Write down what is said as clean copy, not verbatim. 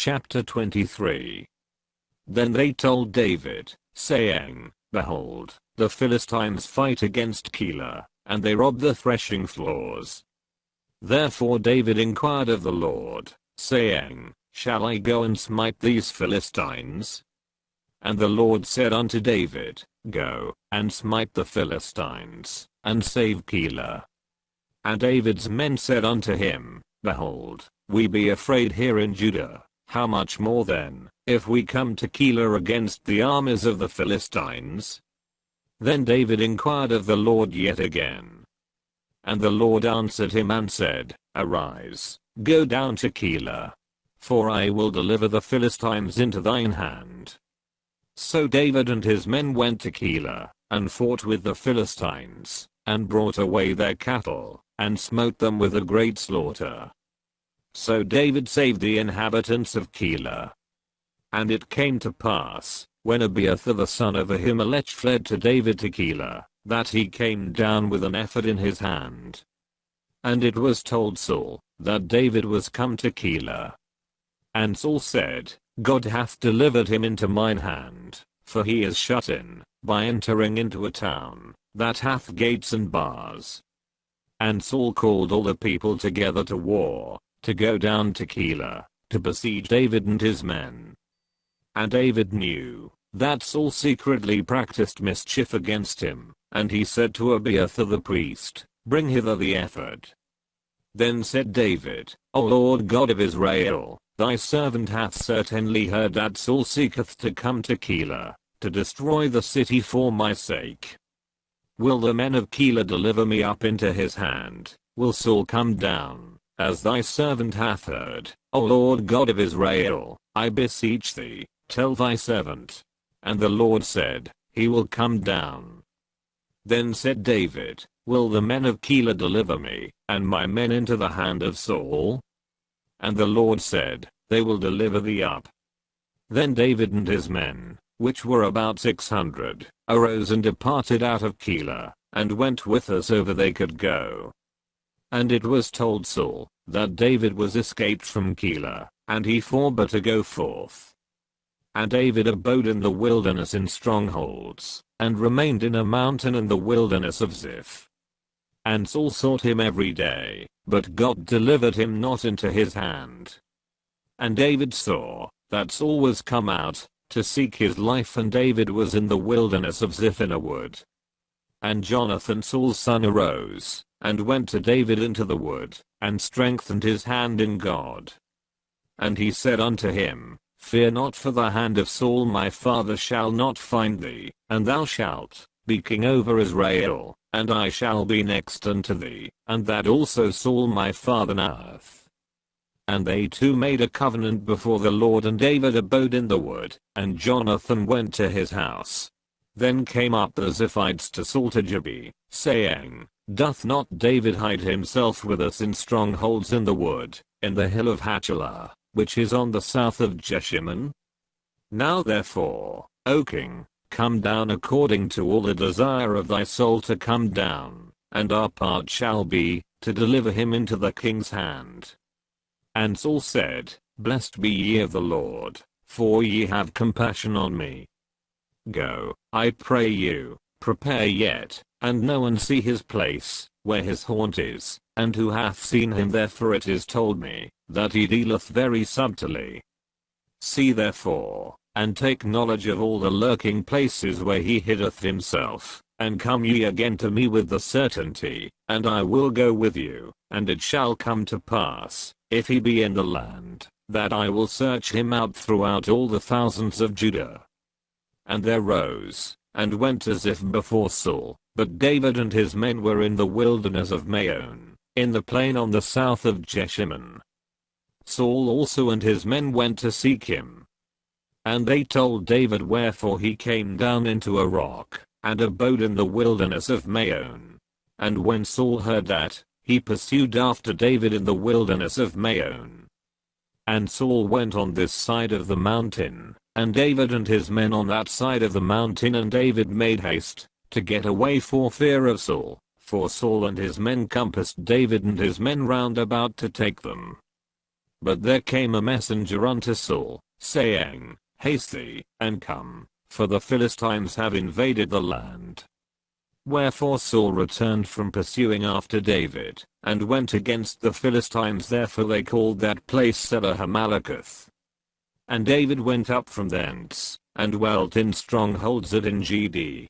Chapter 23. Then they told David, saying, Behold, the Philistines fight against Keilah, and they rob the threshing floors. Therefore David inquired of the Lord, saying, Shall I go and smite these Philistines? And the Lord said unto David, Go, and smite the Philistines, and save Keilah. And David's men said unto him, Behold, we be afraid here in Judah, how much more then, if we come to Keilah against the armies of the Philistines? Then David inquired of the Lord yet again. And the Lord answered him and said, Arise, go down to Keilah, for I will deliver the Philistines into thine hand. So David and his men went to Keilah, and fought with the Philistines, and brought away their cattle, and smote them with a great slaughter. So David saved the inhabitants of Keilah. And it came to pass, when Abiathar the son of Ahimelech fled to David to Keilah, that he came down with an ephod in his hand. And it was told Saul, that David was come to Keilah. And Saul said, God hath delivered him into mine hand, for he is shut in, by entering into a town, that hath gates and bars. And Saul called all the people together to war, to go down to Keilah, to besiege David and his men. And David knew, that Saul secretly practiced mischief against him, and he said to Abiathar the priest, Bring hither the ephod. Then said David, O Lord God of Israel, thy servant hath certainly heard that Saul seeketh to come to Keilah, to destroy the city for my sake. Will the men of Keilah deliver me up into his hand? Will Saul come down, as thy servant hath heard? O Lord God of Israel, I beseech thee, tell thy servant. And the Lord said, He will come down. Then said David, Will the men of Keilah deliver me, and my men into the hand of Saul? And the Lord said, They will deliver thee up. Then David and his men, which were about 600, arose and departed out of Keilah, and went whithersoever they could go. And it was told Saul, that David was escaped from Keilah, and he forbore to go forth. And David abode in the wilderness in strongholds, and remained in a mountain in the wilderness of Ziph. And Saul sought him every day, but God delivered him not into his hand. And David saw, that Saul was come out, to seek his life, and David was in the wilderness of Ziph in a wood. And Jonathan Saul's son arose, and went to David into the wood, and strengthened his hand in God. And he said unto him, Fear not, for the hand of Saul my father shall not find thee, and thou shalt be king over Israel, and I shall be next unto thee, and that also Saul my father knoweth. And they two made a covenant before the Lord, and David abode in the wood, and Jonathan went to his house. Then came up the Ziphites to Saul to Gibeah, saying, Doth not David hide himself with us in strongholds in the wood, in the hill of Hachilah, which is on the south of Jeshimon? Now therefore, O king, come down according to all the desire of thy soul to come down, and our part shall be, to deliver him into the king's hand. And Saul said, Blessed be ye of the Lord, for ye have compassion on me. Go, I pray you, prepare yet, and know and see his place, where his haunt is, and who hath seen him there, for it is told me, that he dealeth very subtilly. See therefore, and take knowledge of all the lurking places where he hideth himself, and come ye again to me with the certainty, and I will go with you, and it shall come to pass, if he be in the land, that I will search him out throughout all the thousands of Judah. And there rose, and went as if before Saul, but David and his men were in the wilderness of Maon, in the plain on the south of Jeshimon. Saul also and his men went to seek him. And they told David wherefore he came down into a rock, and abode in the wilderness of Maon. And when Saul heard that, he pursued after David in the wilderness of Maon. And Saul went on this side of the mountain, and David and his men on that side of the mountain, and David made haste, to get away for fear of Saul, for Saul and his men compassed David and his men round about to take them. But there came a messenger unto Saul, saying, Haste thee, and come, for the Philistines have invaded the land. Wherefore Saul returned from pursuing after David, and went against the Philistines. Therefore they called that place Selah Hamaleketh. And David went up from thence, and dwelt in strongholds at En-gedi.